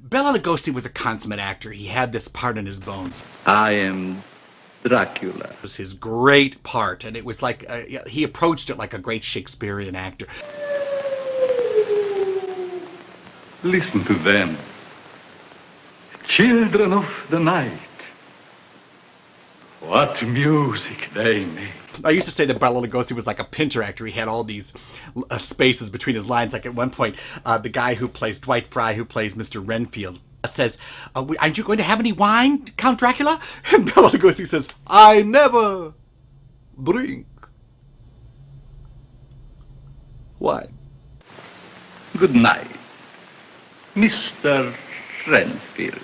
Bela Lugosi was a consummate actor. He had this part in his bones. I am Dracula. It was his great part, and it was like he approached it like a great Shakespearean actor. Listen to them. Children of the night. What music they make. I used to say that Bela Lugosi was like a pinter actor. He had all these spaces between his lines. Like at one point, the guy who plays Dwight Frye, who plays Mr. Renfield, says, aren't you going to have any wine, Count Dracula? And Bela Lugosi says, I never drink wine. Good night, Mr. Renfield.